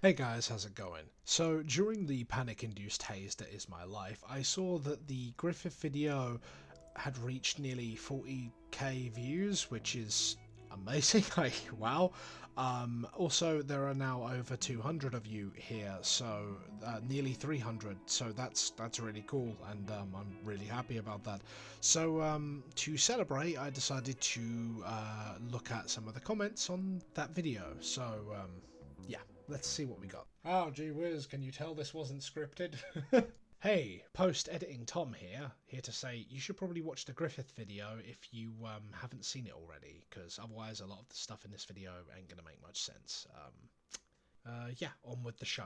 Hey guys, how's it going? So during the panic-induced haze that is my life, I saw that the Griffith video had reached nearly 40k views, which is amazing. Like, wow. Also, there are now over 200 of you here, so nearly 300. So that's really cool, and I'm really happy about that. So to celebrate, I decided to look at some of the comments on that video. So yeah, let's see what we got. Oh, gee whiz, can you tell this wasn't scripted? Hey, post-editing Tom here to say you should probably watch the Griffith video if you haven't seen it already, because otherwise a lot of the stuff in this video ain't gonna make much sense. Yeah, on with the show.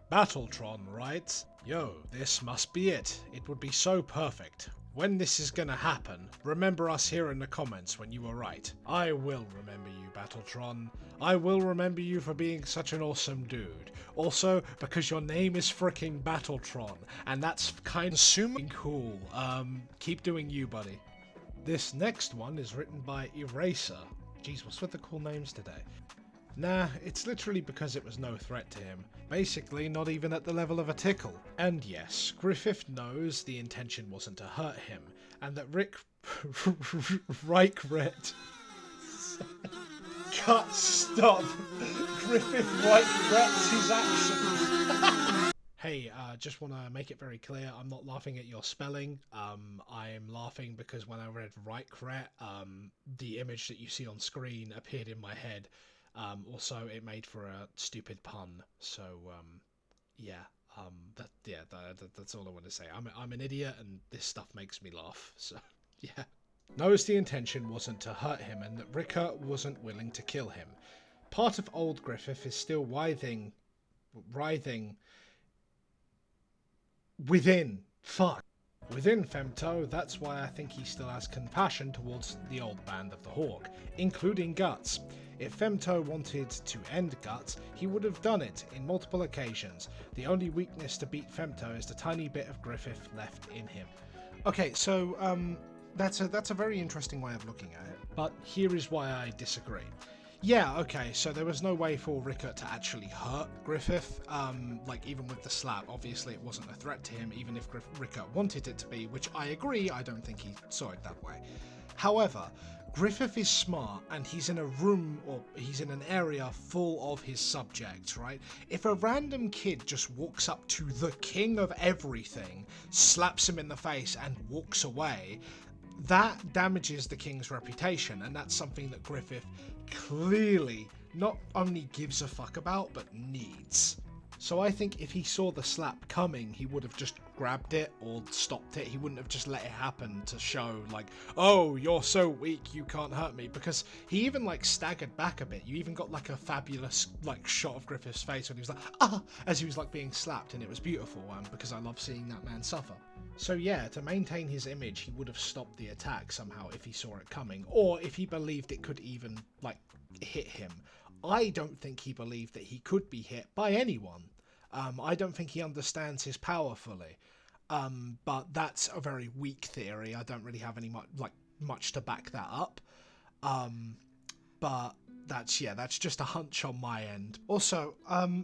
Battletron writes, "Yo, this must be it. It would be so perfect. When this is gonna happen, remember us here in the comments when you were right. I will remember you, Battletron. I will remember you for being such an awesome dude. Also, because your name is fricking Battletron, and that's kind of assuming cool. Keep doing you, buddy." This next one is written by Eraser. Jeez, what's with the cool names today? Nah, it's literally because it was no threat to him. Basically, not even at the level of a tickle. And yes, Griffith knows the intention wasn't to hurt him, and that Rickert... Cut, stop! Griffith regrets his actions. Hey, just want to make it very clear, I'm not laughing at your spelling. I'm laughing because when I read Rickert, the image that you see on screen appeared in my head. Also, it made for a stupid pun. So, yeah. That's all I want to say. I'm an idiot, and this stuff makes me laugh. So, yeah. Knows the intention wasn't to hurt him, and that Rickert wasn't willing to kill him. Part of old Griffith is still writhing within. Fuck. Within Femto, that's why I think he still has compassion towards the old band of the Hawk, including Guts. If Femto wanted to end Guts, he would have done it in multiple occasions. The only weakness to beat Femto is the tiny bit of Griffith left in him. Okay, so that's a very interesting way of looking at it, but here is why I disagree. Yeah, okay, so there was no way for Rickert to actually hurt Griffith, like even with the slap. Obviously it wasn't a threat to him, even if Rickert wanted it to be, which I agree, I don't think he saw it that way. However, Griffith is smart, and he's in a room, or he's in an area full of his subjects, right? If a random kid just walks up to the king of everything, slaps him in the face, and walks away, that damages the king's reputation, and that's something that Griffith clearly not only gives a fuck about, but needs. So I think if he saw the slap coming, he would have just grabbed it or stopped it. He wouldn't have just let it happen to show, like, oh, you're so weak, you can't hurt me. Because he even, like, staggered back a bit. You even got, like, a fabulous, like, shot of Griffith's face when he was like, ah, as he was, like, being slapped, and it was beautiful, because I love seeing that man suffer. So yeah, to maintain his image, he would have stopped the attack somehow if he saw it coming, or if he believed it could even, like, hit him. I don't think he believed that he could be hit by anyone. I don't think he understands his power fully. But that's a very weak theory. I don't really have any much to back that up. But that's just a hunch on my end. Also,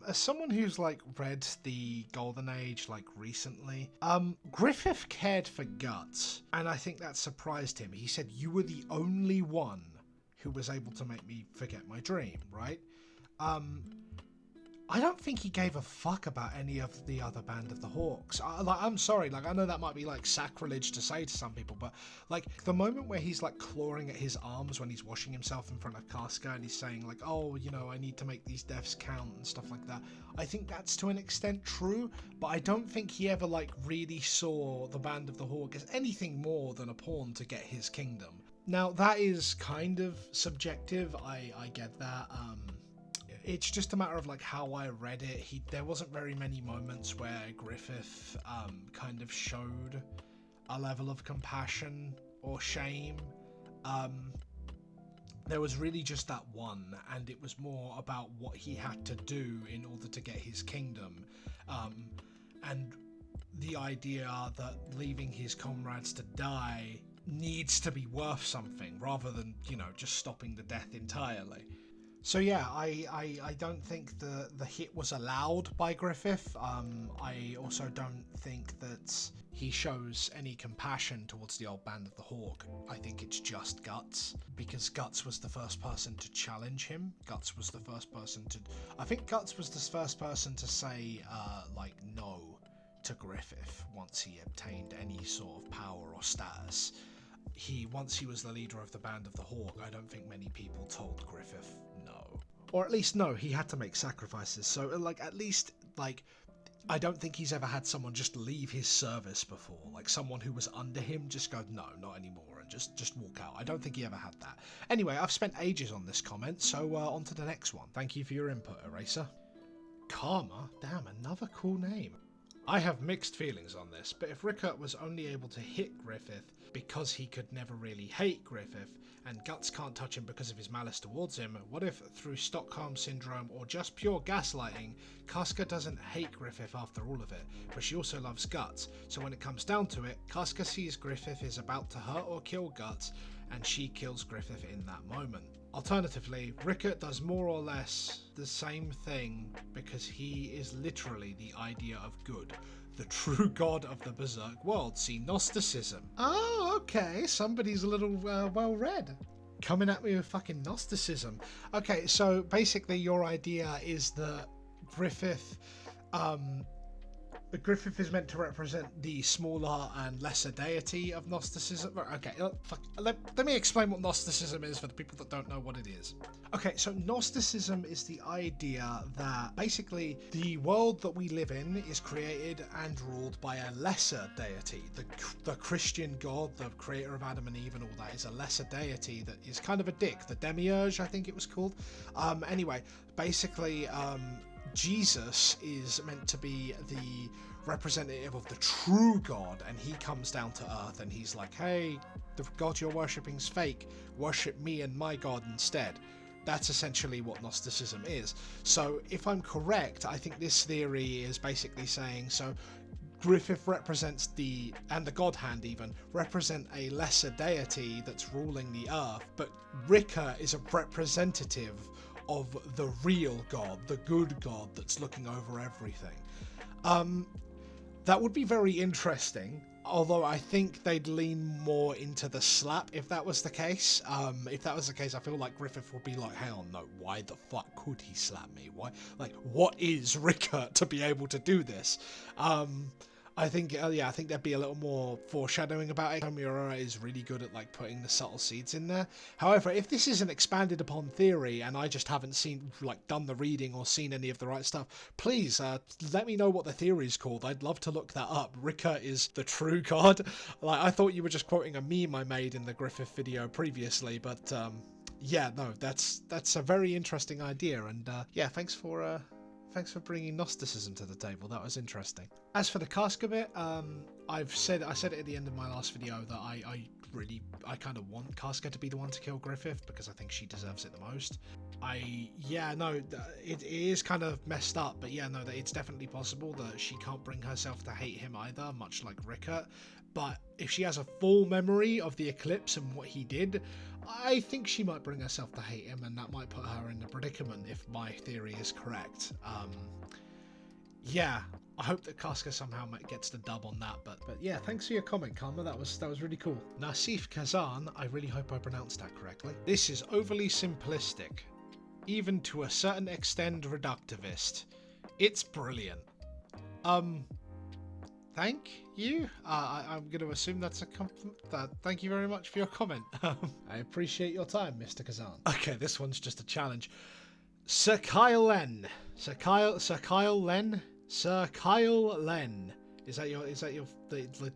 as someone who's like read the Golden Age like recently, Griffith cared for Guts, and I think that surprised him. He said, "You were the only one who was able to make me forget my dream," right? I don't think he gave a fuck about any of the other band of the Hawks. I'm sorry, like, I know that might be like sacrilege to say to some people, but like the moment where he's like clawing at his arms when he's washing himself in front of Casca and he's saying like, oh, you know, I need to make these deaths count and stuff like that. I think that's to an extent true, but I don't think he ever like really saw the band of the Hawk as anything more than a pawn to get his kingdom. Now that is kind of subjective. I get that. It's just a matter of like how I read it. There wasn't very many moments where Griffith kind of showed a level of compassion or shame. There was really just that one, and it was more about what he had to do in order to get his kingdom, and the idea that leaving his comrades to die needs to be worth something rather than, you know, just stopping the death entirely. So yeah, I don't think the hit was allowed by Griffith. I also don't think that he shows any compassion towards the old band of the Hawk. I think it's just Guts, because Guts was the first person to challenge him. Guts was the first person to... I think Guts was the first person to say, like, no to Griffith once he obtained any sort of power or status. Once he was the leader of the Band of the Hawk, I don't think many people told Griffith no. Or at least no, he had to make sacrifices. So like at least like I don't think he's ever had someone just leave his service before. Like someone who was under him just go, no, not anymore, and just walk out. I don't think he ever had that. Anyway, I've spent ages on this comment, so on to the next one. Thank you for your input, Eraser. Karma? Damn, another cool name. I have mixed feelings on this, but if Rickert was only able to hit Griffith because he could never really hate Griffith, and Guts can't touch him because of his malice towards him, what if, through Stockholm Syndrome or just pure gaslighting, Casca doesn't hate Griffith after all of it, but she also loves Guts, so when it comes down to it, Casca sees Griffith is about to hurt or kill Guts, and she kills Griffith in that moment. Alternatively, Rickert does more or less the same thing because he is literally the idea of good, the true god of the Berserk world. See Gnosticism. Oh, okay, somebody's a little well read. Coming at me with fucking Gnosticism. Okay, so basically your idea is that Griffith is meant to represent the smaller and lesser deity of Gnosticism. Okay, let me explain what Gnosticism is for the people that don't know what it is. Okay, so Gnosticism is the idea that basically the world that we live in is created and ruled by a lesser deity. The Christian god, the creator of Adam and Eve and all that, is a lesser deity that is kind of a dick. The Demiurge, I think it was called. Anyway, basically, Jesus is meant to be the representative of the true God, and he comes down to earth and he's like, hey, the God you're worshipping's fake, worship me and my God instead. That's essentially what Gnosticism is. So if I'm correct, I think this theory is basically saying, so Griffith represents and the God Hand even, represent a lesser deity that's ruling the earth, but Rickert is a representative of the real God, the good God that's looking over everything. That would be very interesting, although I think they'd lean more into the slap if that was the case. If that was the case, I feel like Griffith would be like, hell no, why the fuck could he slap me? Why? Like, what is Rickert to be able to do this? I think there'd be a little more foreshadowing about it. Miura is really good at like putting the subtle seeds in there. However, if this is an expanded upon theory and I just haven't done the reading or seen any of the right stuff, please let me know what the theory is called. I'd love to look that up. Rickert is the true god. Like, I thought you were just quoting a meme I made in the Griffith video previously, but yeah, no, that's a very interesting idea, and yeah, thanks for bringing Gnosticism to the table. That was interesting. As for the Casca bit, I said it at the end of my last video that I kind of want Casca to be the one to kill Griffith because I think she deserves it the most. It is kind of messed up, but yeah, no, it's definitely possible that she can't bring herself to hate him either, much like Rickert. But if she has a full memory of the eclipse and what he did, I think she might bring herself to hate him, and that might put her in a predicament if my theory is correct. Yeah, I hope that Casca somehow gets the dub on that, but yeah, thanks for your comment, Karma. That was really cool. Nasif Kazan, I really hope I pronounced that correctly. This is overly simplistic, even to a certain extent reductivist. It's brilliant. Thank you. I'm going to assume that's a compliment. Thank you very much for your comment. I appreciate your time, Mr. Kazan. Okay, this one's just a challenge. Sir Kyle Len. Sir Kyle Len. Sir Kyle Len. Is that your?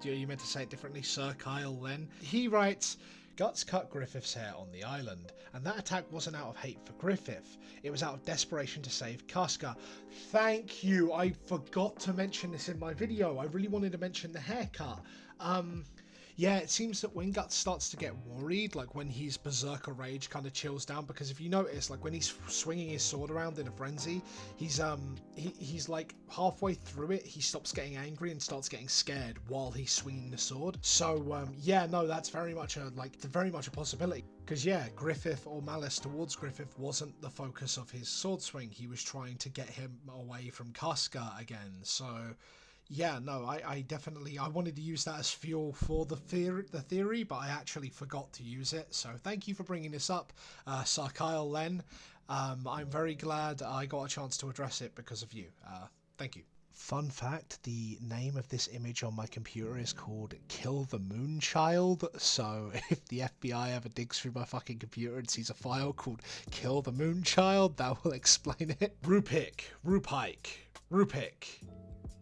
You meant to say it differently? Sir Kyle Len. He writes, Guts cut Griffith's hair on the island, and that attack wasn't out of hate for Griffith. It was out of desperation to save Casca. Thank you. I forgot to mention this in my video. I really wanted to mention the haircut. Yeah, it seems that when Guts starts to get worried, like when his berserker rage kind of chills down, because if you notice, like when he's swinging his sword around in a frenzy, he's like halfway through it, he stops getting angry and starts getting scared while he's swinging the sword. So yeah, no, that's very much a possibility. Because yeah, Griffith, or malice towards Griffith, wasn't the focus of his sword swing. He was trying to get him away from Casca again. So yeah, no, I definitely, I wanted to use that as fuel for the theory, but I actually forgot to use it. So thank you for bringing this up, Sarkyle Len. I'm very glad I got a chance to address it because of you. Thank you. Fun fact, the name of this image on my computer is called Kill the Moon Child, so if the FBI ever digs through my fucking computer and sees a file called Kill the Moon Child, that will explain it.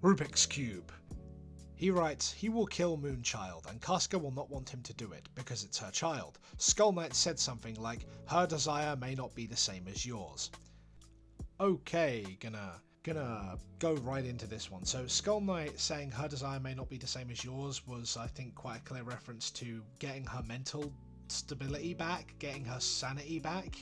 Rupik's Cube. He writes, he will kill Moonchild, and Casca will not want him to do it, because it's her child. Skull Knight said something like, her desire may not be the same as yours. Okay, gonna go right into this one. So Skull Knight saying her desire may not be the same as yours was, I think, quite a clear reference to getting her mental stability back, getting her sanity back,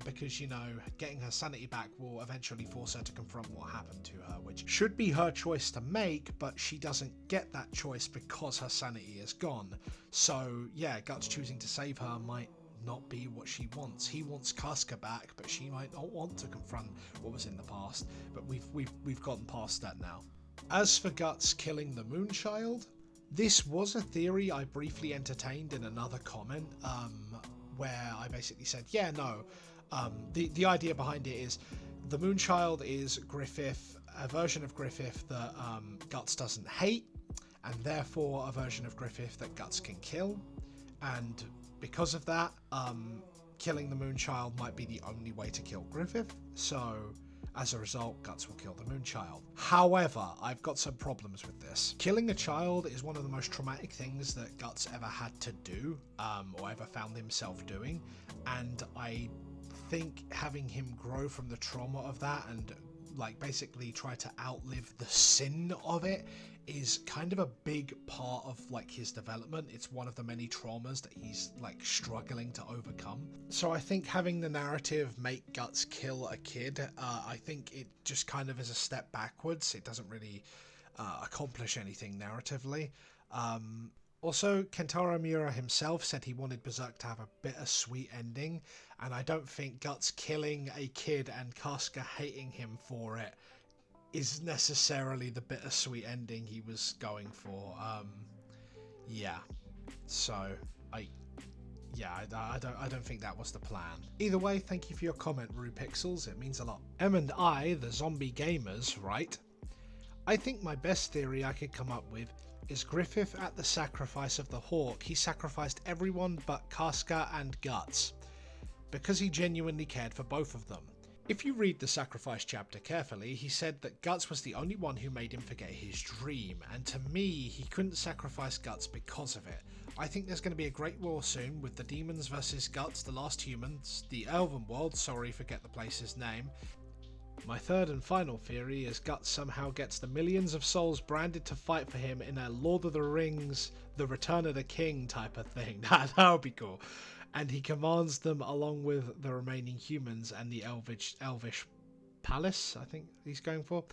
because, you know, getting her sanity back will eventually force her to confront what happened to her, which should be her choice to make, but she doesn't get that choice because her sanity is gone. So yeah, Guts choosing to save her might not be what she wants. He wants Casca back, but she might not want to confront what was in the past. But we've gotten past that now. As for Guts killing the Moonchild, this was a theory I briefly entertained in another comment, where I basically said, yeah, no, the idea behind it is the Moonchild is Griffith, a version of Griffith that Guts doesn't hate, and therefore a version of Griffith that Guts can kill, and because of that, killing the Moonchild might be the only way to kill Griffith, so as a result, Guts will kill the Moonchild. However, I've got some problems with this. Killing a child is one of the most traumatic things that Guts ever had to do, or ever found himself doing, and I think having him grow from the trauma of that and like basically try to outlive the sin of it is kind of a big part of like his development. It's one of the many traumas that he's like struggling to overcome. So I think having the narrative make Guts kill a kid, I think it just kind of is a step backwards. It doesn't really accomplish anything narratively. Also, Kentaro Miura himself said he wanted Berserk to have a bittersweet ending, and I don't think Guts killing a kid and Casca hating him for it is necessarily the bittersweet ending he was going for. Yeah. So, I don't think that was the plan. Either way, thank you for your comment, RuPixels. It means a lot. M&I, the zombie gamers, right? I think my best theory I could come up with is Griffith at the sacrifice of the Hawk. He sacrificed everyone but Casca and Guts, because he genuinely cared for both of them. If you read the sacrifice chapter carefully, he said that Guts was the only one who made him forget his dream, and to me, he couldn't sacrifice Guts because of it. I think there's going to be a great war soon with the demons versus Guts, the last humans, the Elven world, sorry, forget the place's name. My third and final theory is Guts somehow gets the millions of souls branded to fight for him in a Lord of the Rings, The Return of the King type of thing. That would be cool. And he commands them along with the remaining humans and the Elvish palace, I think he's going for.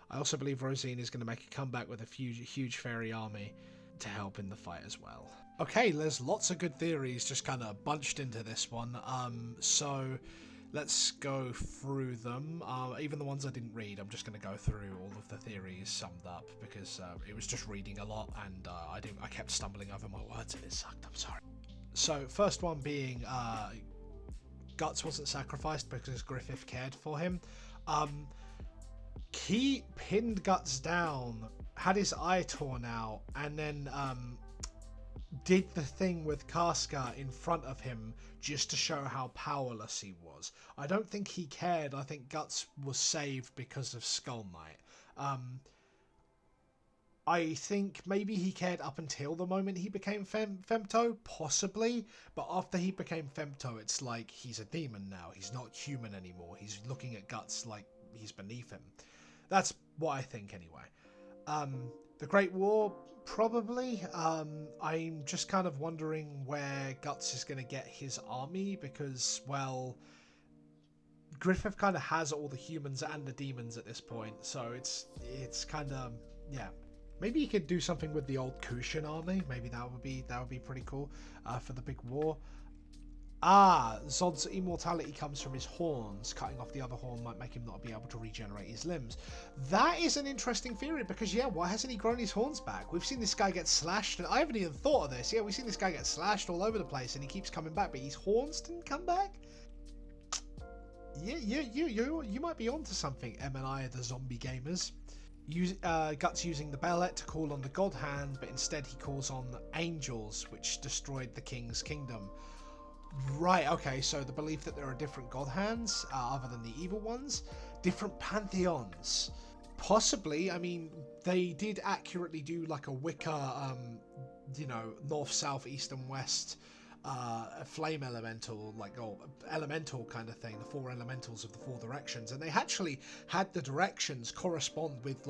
I also believe Rosine is going to make a comeback with a huge fairy army to help in the fight as well. Okay, there's lots of good theories just kind of bunched into this one. So let's go through them. Even the ones I didn't read, I'm just going to go through all of the theories summed up because it was just reading a lot and I kept stumbling over my words and it sucked. I'm sorry. So first one being Guts wasn't sacrificed because Griffith cared for him. He pinned Guts down, had his eye torn out, and then did the thing with Casca in front of him just to show how powerless he was. I don't think he cared. I think Guts was saved because of Skull Knight. I think maybe he cared up until the moment he became Femto, possibly, but after he became Femto, it's like he's a demon now. He's not human anymore. He's looking at Guts like he's beneath him. That's what I think anyway. The Great War, probably. I'm just kind of wondering where Guts is going to get his army because, well, Griffith kind of has all the humans and the demons at this point, so it's kind of, yeah. Maybe he could do something with the old Kushan army. Maybe that would be pretty cool for the big war. Ah, Zod's immortality comes from his horns. Cutting off the other horn might make him not be able to regenerate his limbs. That is an interesting theory because, yeah, why hasn't he grown his horns back? We've seen this guy get slashed, and I haven't even thought of this. Yeah, we've seen this guy get slashed all over the place, and he keeps coming back, but his horns didn't come back? Yeah, you might be onto something, M&I, the zombie gamers. Guts using the bellet to call on the god hand, but instead he calls on angels, which destroyed the king's kingdom. Right, okay, so the belief that there are different god hands, other than the evil ones, different pantheons. Possibly, I mean, they did accurately do like a Wicca, north, south, east and west, flame elemental, elemental kind of thing, the 4 elementals of the 4 directions, and they actually had the directions correspond with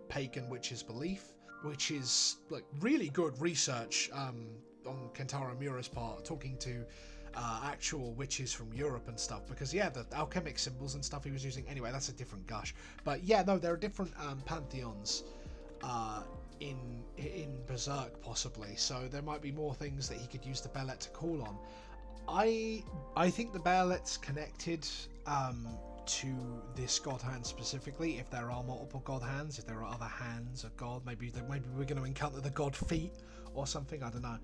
pagan witches' belief, which is like really good research, on Kentaro Miura's part, talking to actual witches from Europe and stuff, because yeah, the alchemic symbols and stuff he was using, anyway, that's a different gush. But yeah, no, there are different pantheons in Berserk possibly, so there might be more things that he could use the bellet to call on. I think the bellet's connected to this god hand specifically. If there are multiple god hands, if there are other hands of god, maybe we're going to encounter the god feet or something, I don't know.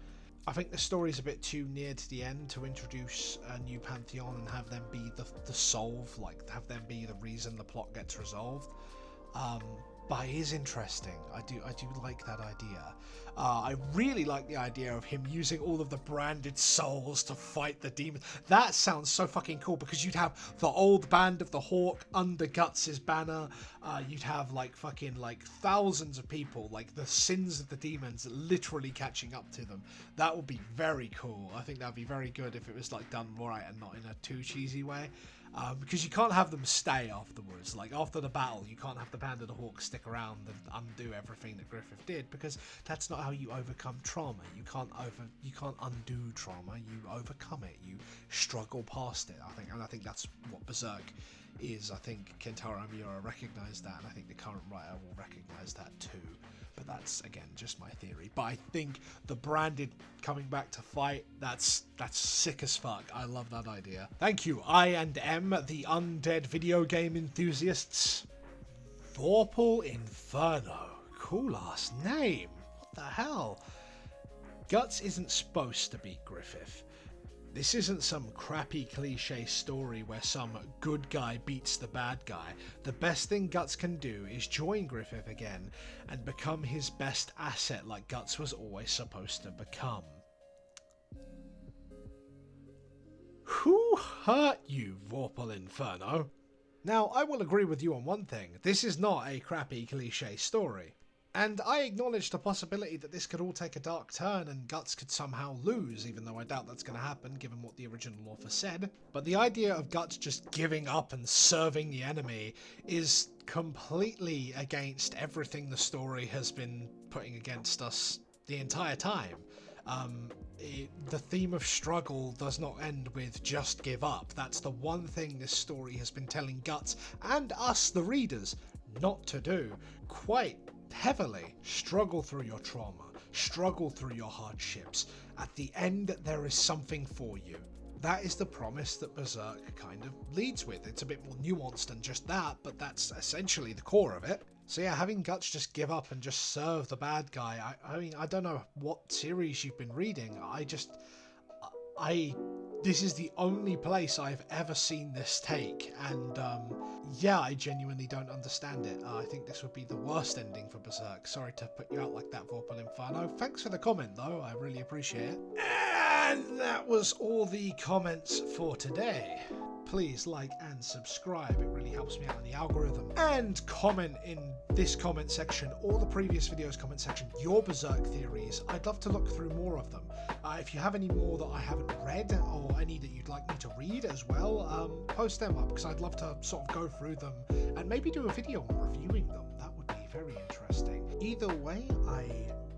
I think the story's a bit too near to the end to introduce a new pantheon and have them be the solve, like have them be the reason the plot gets resolved. But it is interesting. I do like that idea. I really like the idea of him using all of the branded souls to fight the demons. That sounds so fucking cool, because you'd have the old band of the Hawk under Guts' banner. You'd have fucking thousands of people, like the sins of the demons, literally catching up to them. That would be very cool. I think that'd be very good if it was done right and not in a too cheesy way. Because you can't have them stay afterwards. Like after the battle, you can't have the Band of the Hawk stick around and undo everything that Griffith did, because that's not how you overcome trauma. You can't undo trauma. You overcome it. You struggle past it. I think that's what Berserk is. I think Kentaro Miura recognised that, and I think the current writer will recognise that too. But that's, again, just my theory. But I think the branded coming back to fight, that's sick as fuck. I love that idea. Thank you, I and M, the undead video game enthusiasts. Vorpal Inferno. Cool ass name. What the hell? Guts isn't supposed to beat Griffith. This isn't some crappy cliche story where some good guy beats the bad guy. The best thing Guts can do is join Griffith again and become his best asset, like Guts was always supposed to become. Who hurt you, Vorpal Inferno? Now, I will agree with you on one thing. This is not a crappy cliche story. And I acknowledge the possibility that this could all take a dark turn and Guts could somehow lose, even though I doubt that's going to happen given what the original author said. But the idea of Guts just giving up and serving the enemy is completely against everything the story has been putting against us the entire time. The theme of struggle does not end with just give up. That's the one thing this story has been telling Guts and us, the readers, not to do. Quite heavily. Struggle through your trauma, struggle through your hardships. At the end, there is something for you. That is the promise that Berserk kind of leads with. It's a bit more nuanced than just that, but that's essentially the core of it. So yeah, having Guts just give up and just serve the bad guy, I mean, I don't know what series you've been reading, this is the only place I've ever seen this take, and yeah, I genuinely don't understand it. I think this would be the worst ending for Berserk. Sorry to put you out like that, Vorpal Inferno. Thanks for the comment though, I really appreciate it. And that was all the comments for today. Please like and subscribe, it really helps me out in the algorithm. And comment in this comment section, or the previous videos comment section, your Berserk theories. I'd love to look through more of them. If you have any more that I haven't read, or any that you'd like me to read as well, post them up, because I'd love to sort of go through them and maybe do a video on reviewing them. That would be very interesting. Either way, I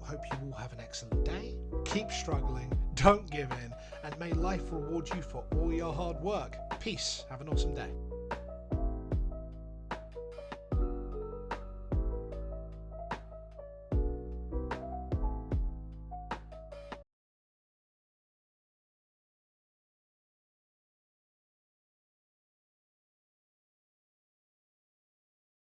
hope you all have an excellent day. Keep struggling, don't give in, and may life reward you for all your hard work. Peace. Have an awesome day.